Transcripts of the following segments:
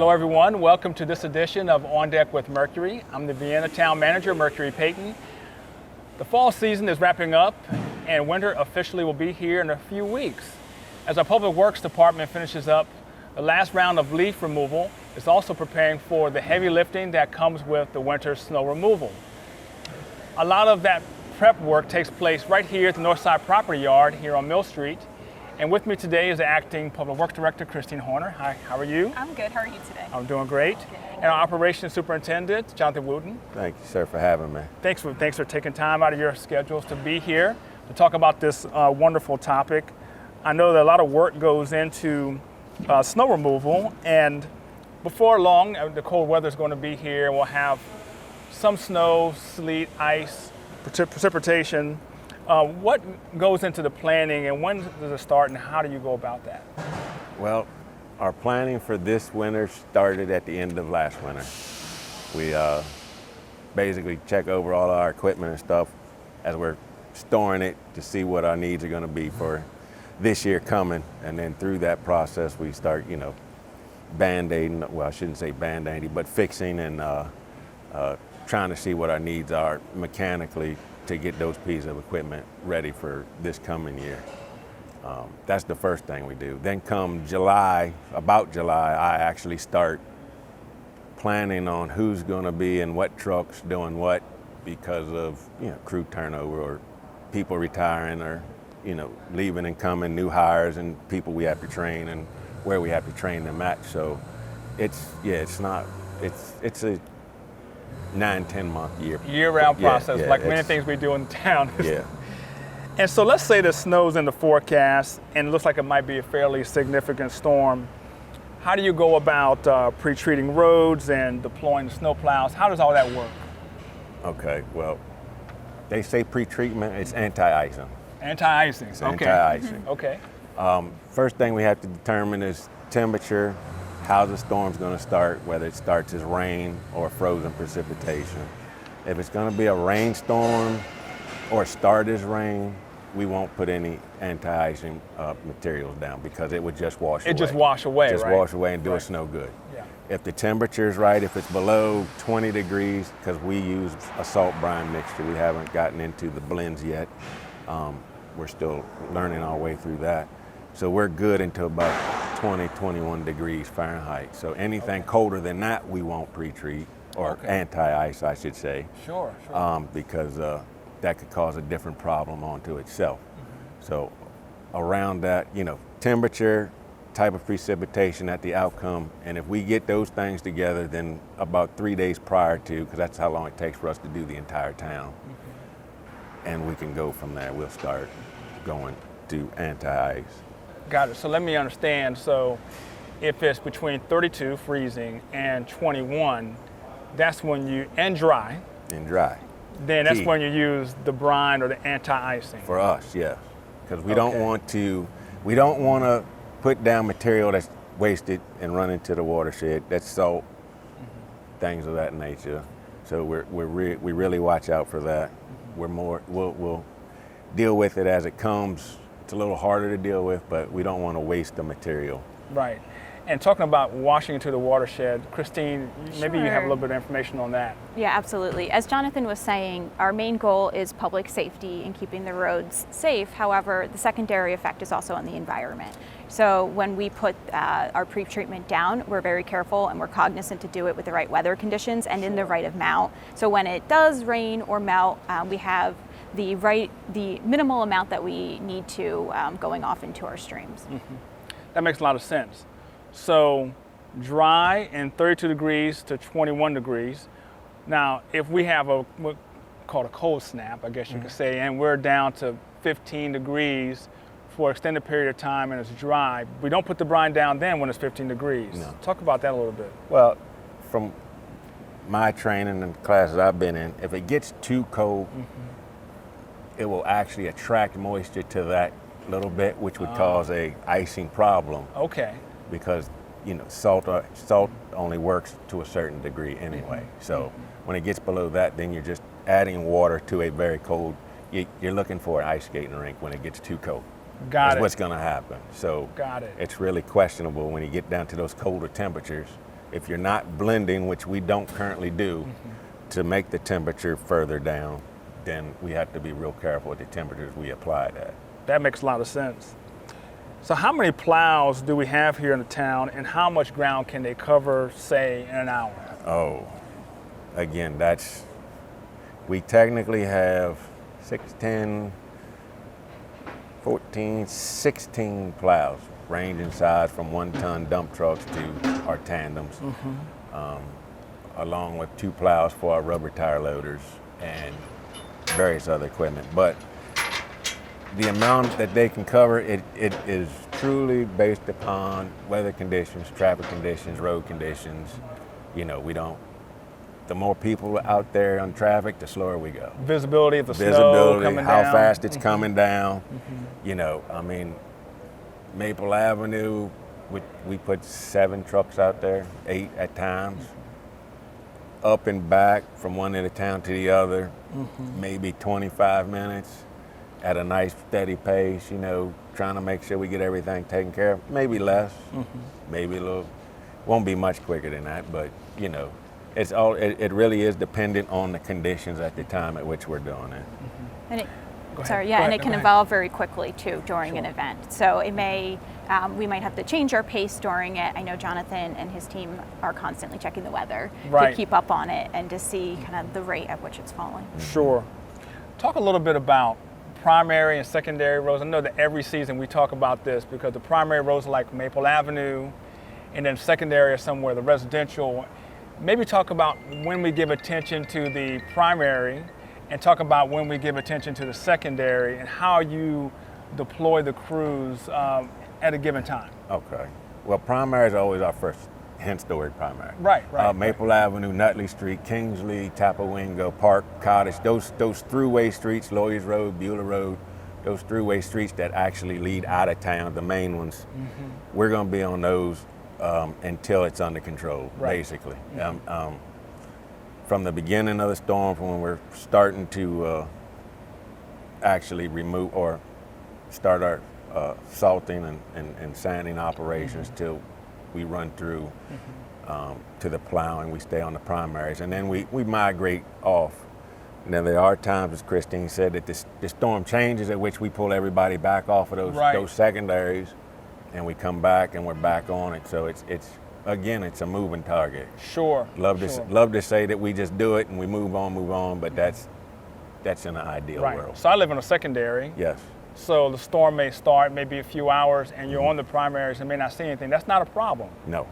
Hello everyone, welcome to this edition of On Deck with Mercury. I'm the Vienna Town Manager, Mercury Payton. The fall season is wrapping up and winter officially will be here in a few weeks. As our Public Works Department finishes up the last round of leaf removal, it's also preparing for the heavy lifting that comes with the winter snow removal. A lot of that prep work takes place right here at the Northside Property Yard here on Mill Street. And with me today is the Acting Public Works Director, Christine Horner. Hi, how are you? I'm good. How are you today? I'm doing great. And our Operations Superintendent, Jonathan Wooten. Thank you, sir, for having me. Thanks for taking time out of your schedules to be here to talk about this wonderful topic. I know that a lot of work goes into snow removal, and before long, the cold weather is going to be here. We'll have some snow, sleet, ice, precipitation. What goes into the planning, and when does it start, and how do you go about that? Well, our planning for this winter started at the end of last winter. We basically check over all our equipment and stuff as we're storing it to see what our needs are going to be for this year coming, and then through that process we start, band-aiding, well, I shouldn't say band-aiding, but fixing and trying to see what our needs are mechanically to get those pieces of equipment ready for this coming year. That's the first thing we do. Then come July, about July, I actually start planning on who's going to be in what trucks doing what because of crew turnover or people retiring or leaving and coming, new hires and people we have to train and where we have to train them at. So it's a 9-10 month year-round process, like many things we do in town. Yeah. And so let's say the snow's in the forecast and it looks like it might be a fairly significant storm. How do you go about pre-treating roads and deploying the snow plows? How does all that work? Okay, well, they say pre-treatment, it's anti-icing. Anti-icing, It's okay. anti-icing. Okay. First thing we have to determine is temperature, how the storm's going to start, whether it starts as rain or frozen precipitation. If it's going to be a rainstorm or start as rain, we won't put any anti-icing materials down because it would just wash away. It just wash away, Just right? wash away and do us no good. Yeah. If the temperature is right, if it's below 20 degrees, because we use a salt brine mixture, we haven't gotten into the blends yet. We're still learning our way through that. So we're good until about 20, 21 degrees Fahrenheit. So anything colder than that, we won't pre-treat, or anti-ice, I should say. Sure. Because that could cause a different problem onto itself. So around that, temperature, type of precipitation at the outcome, and if we get those things together, then about 3 days prior to, because that's how long it takes for us to do the entire town, and we can go from there. We'll start going to anti-ice. Got it. So let me understand. So if it's between 32 freezing and 21, that's when and dry. And dry. Then that's when you use the brine or the anti-icing. For us, yeah. Because we don't want to put down material that's wasted and run into the watershed. That's salt, things of that nature. So we really watch out for that. We'll deal with it as it comes. It's a little harder to deal with, but we don't want to waste the material. Right. And talking about washing into the watershed, Christine, maybe you have a Sure. little bit of information on that. Yeah, absolutely. As Jonathan was saying, our main goal is public safety and keeping the roads safe. However, the secondary effect is also on the environment. So when we put our pre-treatment down, we're very careful and we're cognizant to do it with the right weather conditions and in the right amount. So when it does rain or melt, we have the minimal amount that we need to going off into our streams. That makes a lot of sense. So dry and 32 degrees to 21 degrees. Now, if we have what's called a cold snap, I guess you could say, and we're down to 15 degrees for an extended period of time and it's dry, we don't put the brine down then when it's 15 degrees. No. Talk about that a little bit. Well, from my training and classes I've been in, if it gets too cold, it will actually attract moisture to that little bit, which would cause a icing problem. Okay. Because salt only works to a certain degree anyway. So when it gets below that, then you're just adding water to a very cold. You're looking for an ice skating rink when it gets too cold. Got That's it. what's going to happen. So Got it. it's really questionable when you get down to those colder temperatures if you're not blending, which we don't currently do, to make the temperature further down, then we have to be real careful with the temperatures we apply at. That makes a lot of sense. So how many plows do we have here in the town, and how much ground can they cover, say, in an hour? Oh, again, we technically have 6, 10, 14, 16 plows, range in size from 1-ton dump trucks to our tandems, along with 2 plows for our rubber tire loaders and various other equipment. But the amount that they can cover, it is truly based upon weather conditions, traffic conditions, road conditions. You know, the more people out there on traffic, the slower we go. Visibility of the snow coming how down. fast it's coming down. You know, I mean, Maple Avenue, we put 7 trucks out there, 8 at times. Up and back from one end of town to the other, maybe 25 minutes at a nice steady pace, you know, trying to make sure we get everything taken care of. Maybe less, maybe a little, won't be much quicker than that, but you know, it really is dependent on the conditions at the time at which we're doing it. And it, Go ahead. sorry, Go yeah, and ahead, it go can ahead. evolve very quickly too during an event. So it may, we might have to change our pace during it. I know Jonathan and his team are constantly checking the weather Right. to keep up on it and to see kind of the rate at which it's falling. Sure. Talk a little bit about primary and secondary roads. I know that every season we talk about this because the primary roads are like Maple Avenue, and then secondary are somewhere, the residential. Maybe talk about when we give attention to the primary and talk about when we give attention to the secondary and how you deploy the crews at a given time. Okay. Well, primary is always our first, hence the word primary. Right. Maple Avenue, Nutley Street, Kingsley, Tapawingo, Park, Cottage, those throughway streets, Lawyers Road, Beulah Road, those throughway streets that actually lead out of town, the main ones, we're going to be on those until it's under control, basically. From the beginning of the storm, from when we're starting to actually remove or start our salting and sanding operations till we run through to the plowing, we stay on the primaries, and then we migrate off. Now there are times, as Christine said, that the storm changes at which we pull everybody back off of those secondaries, and we come back and we're back on it. So it's again, it's a moving target. Sure. Love to say that we just do it and we move on, but that's in an ideal world. So I live in a secondary. Yes. So the storm may start maybe a few hours and you're on the primaries and may not see anything. That's not a problem. No.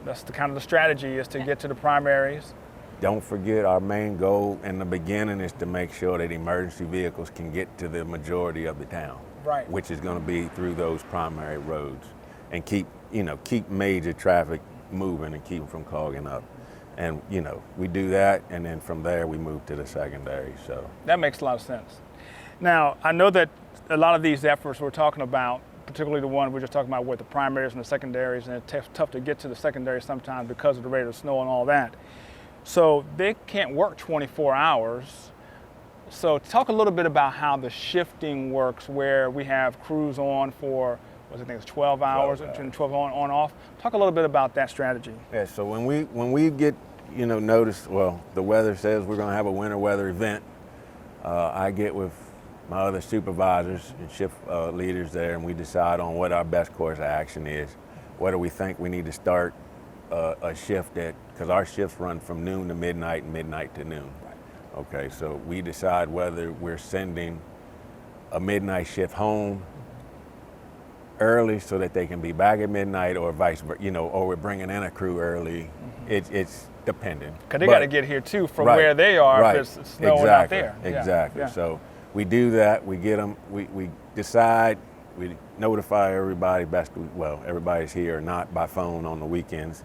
That's the kind of the strategy is to get to the primaries. Don't forget, our main goal in the beginning is to make sure that emergency vehicles can get to the majority of the town. Right. Which is going to be through those primary roads, and keep major traffic moving and keep them from clogging up. And we do that, and then from there we move to the secondary. So that makes a lot of sense. Now, I know that a lot of these efforts we're talking about, particularly the one we're just talking about with the primaries and the secondaries, and it's tough to get to the secondary sometimes because of the rate of snow and all that. So they can't work 24 hours. So talk a little bit about how the shifting works, where we have crews on for, I think it's 12 hours, 12 on off. Talk a little bit about that strategy. Yeah, so when we get, notice, well, the weather says we're going to have a winter weather event, I get with my other supervisors and shift leaders there, and we decide on what our best course of action is. What do we think we need to start a shift at, because our shifts run from noon to midnight and midnight to noon. Okay, so we decide whether we're sending a midnight shift home early so that they can be back at midnight, or vice versa, or we're bringing in a crew early. It's dependent. Because they got to get here too from where they are if it's snowing out there. Exactly. Yeah. So we do that. We get them. We decide. We notify everybody. Everybody's here or not by phone on the weekends.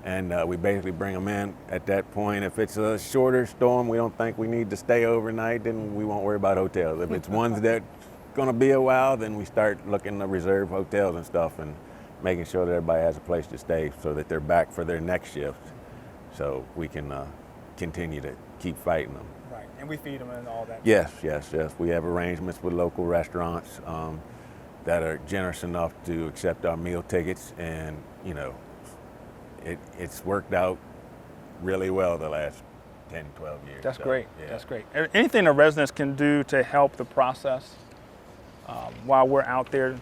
And we basically bring them in at that point. If it's a shorter storm, we don't think we need to stay overnight, then we won't worry about hotels. If it's ones that going to be a while, then we start looking to reserve hotels and stuff and making sure that everybody has a place to stay so that they're back for their next shift, so we can continue to keep fighting them. Right, and we feed them and all that. Yes. We have arrangements with local restaurants that are generous enough to accept our meal tickets, and it's worked out really well the last 10, 12 years. That's so, great. yeah. That's great. Anything the residents can do to help the process while we're out there?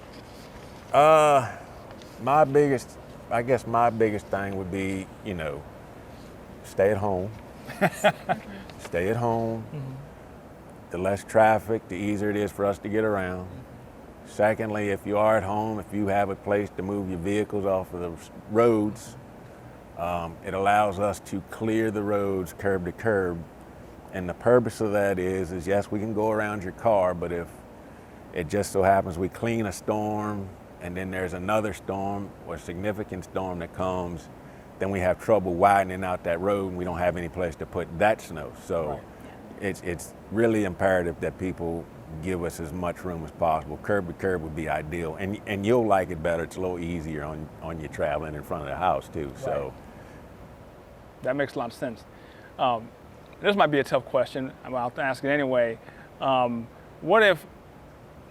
My biggest thing would be, stay at home. Stay at home. Mm-hmm. The less traffic, the easier it is for us to get around. Secondly, if you are at home, if you have a place to move your vehicles off of the roads, it allows us to clear the roads curb to curb. And the purpose of that is yes, we can go around your car, but if it just so happens we clean a storm and then there's another storm or a significant storm that comes, then we have trouble widening out that road and we don't have any place to put that snow. So it's really imperative that people give us as much room as possible. Curb to curb would be ideal, and you'll like it better. It's a little easier on you traveling in front of the house too. So that makes a lot of sense. This might be a tough question. I'll ask it anyway. What if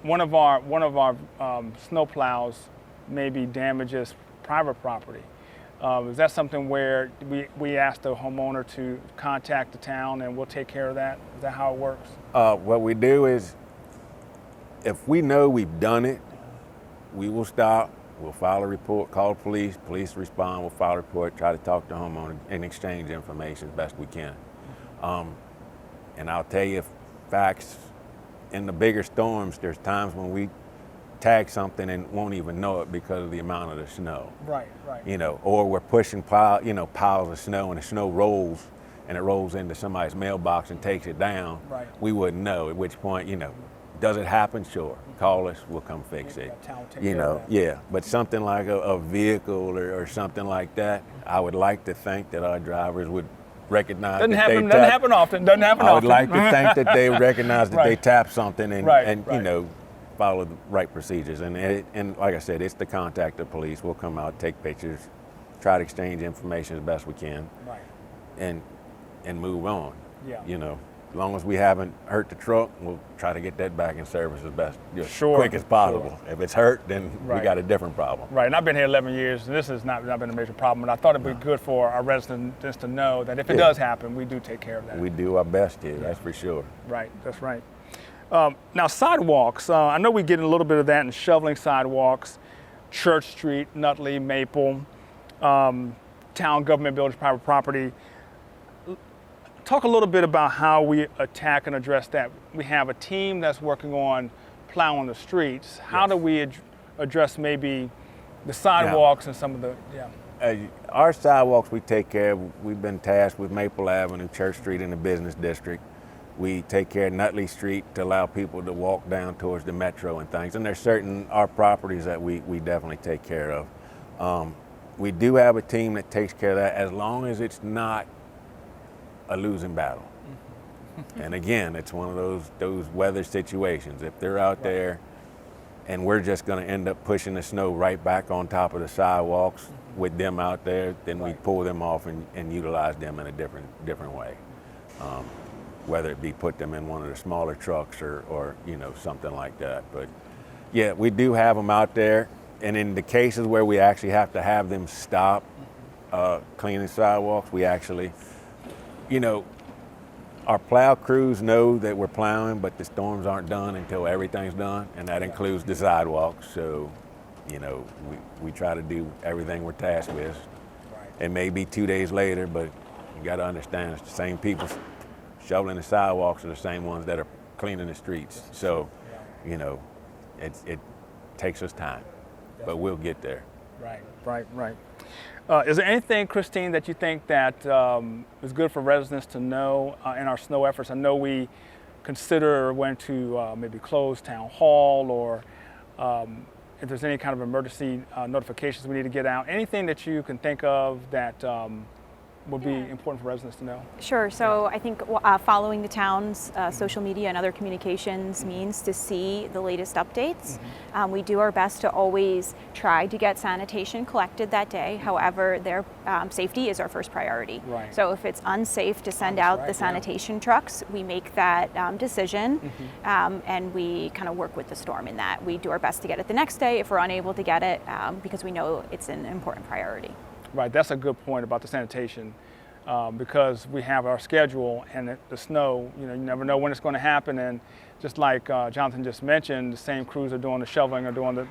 one of our snow plows maybe damages private property? Is that something where we ask the homeowner to contact the town and we'll take care of that? Is that how it works? What we do is, if we know we've done it, we will stop, we'll file a report, call the police respond, we'll file a report, try to talk to the homeowner and exchange information as best we can. And I'll tell you facts, in the bigger storms, there's times when we tag something and won't even know it because of the amount of the snow. Right. Or we're pushing piles of snow and the snow rolls and it rolls into somebody's mailbox and takes it down. Right. We wouldn't know, at which point, does it happen? Sure. Call us, we'll come fix it. But something like a vehicle or something like that, I would like to think that our drivers would recognize doesn't happen often. I would like to think that they recognize that they tapped something and follow the right procedures. And like I said, it's to contact the police. We'll come out, take pictures, try to exchange information as best we can, and move on. As long as we haven't hurt the truck, we'll try to get that back in service as best, quick as possible. If it's hurt, then we got a different problem. Right, and I've been here 11 years, and this has not been a major problem, and I thought it'd be good for our residents just to know that if it does happen, we do take care of that. We do our best here, that's for sure. Right, that's right. Now, sidewalks, I know we get a little bit of that in shoveling sidewalks, Church Street, Nutley, Maple, town government buildings, private property. Talk a little bit about how we attack and address that. We have a team that's working on plowing the streets. How do we address maybe the sidewalks and some of the, our sidewalks we take care of. We've been tasked with Maple Avenue, Church Street in the business district. We take care of Nutley Street to allow people to walk down towards the metro and things. And there's our properties that we definitely take care of. We do have a team that takes care of that as long as it's not a losing battle. And again, it's one of those weather situations. If they're out there and we're just going to end up pushing the snow right back on top of the sidewalks with them out there, then we pull them off and utilize them in a different way. Whether it be put them in one of the smaller trucks or something like that. But yeah, we do have them out there. And in the cases where we actually have to have them stop cleaning sidewalks, we actually, our plow crews know that we're plowing, but the storms aren't done until everything's done, and that includes the sidewalks. So, we try to do everything we're tasked with. It may be 2 days later, but you got to understand it's the same people shoveling the sidewalks are the same ones that are cleaning the streets. So, it takes us time, but we'll get there. Right. Is there anything, Christine, that you think that is good for residents to know in our snow efforts? I know we consider when to maybe close town hall, or if there's any kind of emergency notifications we need to get out. Anything that you can think of that would be important for residents to know? Sure. So I think following the town's social media and other communications means to see the latest updates. We do our best to always try to get sanitation collected that day. However, their safety is our first priority. Right. So if it's unsafe to send out the sanitation trucks, we make that decision and we kind of work with the storm in that. We do our best to get it the next day if we're unable to get it because we know it's an important priority. Right, that's a good point about the sanitation, because we have our schedule and the snow, you never know when it's going to happen. And just like Jonathan just mentioned, the same crews are doing the shoveling or doing the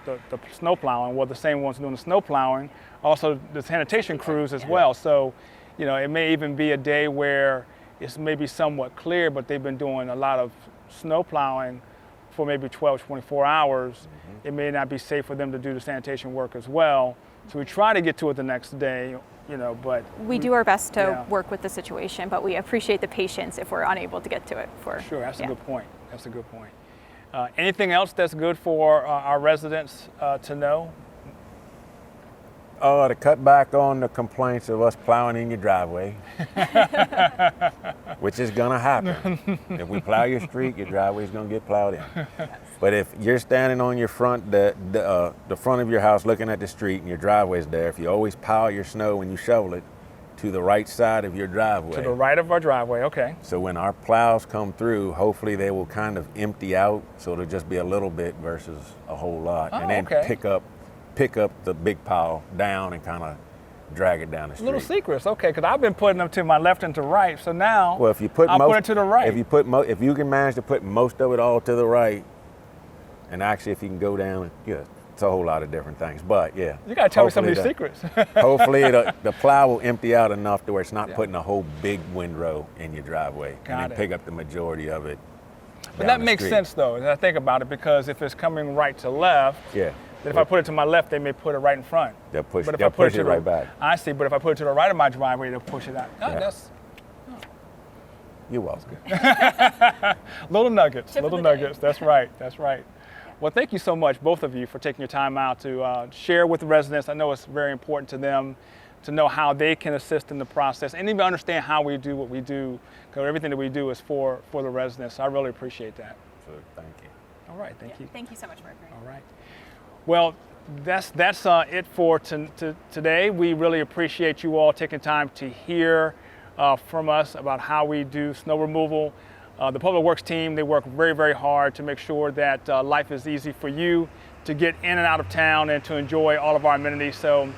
snow plowing. Well, the same ones doing the snow plowing, also the sanitation crews as well. So, it may even be a day where it's maybe somewhat clear, but they've been doing a lot of snow plowing for maybe 12, 24 hours. Mm-hmm. It may not be safe for them to do the sanitation work as well. So we try to get to it the next day, but we do our best to work with the situation, but we appreciate the patience if we're unable to get to it. Sure, that's a good point. That's a good point. Anything else that's good for our residents to know? To cut back on the complaints of us plowing in your driveway, which is gonna happen. If we plow your street, your driveway's gonna get plowed in. But if you're standing on your front, the front of your house looking at the street and your driveway's there, if you always pile your snow when you shovel it to the right side of your driveway. To the right of our driveway, okay. So when our plows come through, hopefully they will kind of empty out, so it'll just be a little bit versus a whole lot. Oh, and then okay. pick up the big pile down and kind of drag it down the street. Little secrets, okay, because I've been putting them to my left and to right, so now well, if you put I'll put it to the right. If you can manage to put most of it all to the right, and actually if you can go down, it's a whole lot of different things. But yeah, you gotta tell me some of these secrets. Hopefully the plow will empty out enough to where it's not putting a whole big windrow in your driveway, and then pick up the majority of it. But that makes sense though, as I think about it, because if it's coming right to left, then if I put it to my left, they may put it right in front. They'll push it right back. I see, but if I put it to the right of my driveway, they'll push it out. You're welcome. Little nuggets, That's right. Well, thank you so much, both of you, for taking your time out to share with the residents. I know it's very important to them to know how they can assist in the process and even understand how we do what we do, because everything that we do is for the residents. So I really appreciate that. So thank you. All right, thank you. Thank you so much, Mercury. All right. Well, that's it for today. We really appreciate you all taking time to hear from us about how we do snow removal. The Public Works team, they work very, very hard to make sure that life is easy for you to get in and out of town and to enjoy all of our amenities. So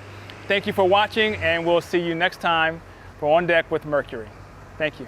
thank you for watching, and we'll see you next time for On Deck with Mercury. Thank you.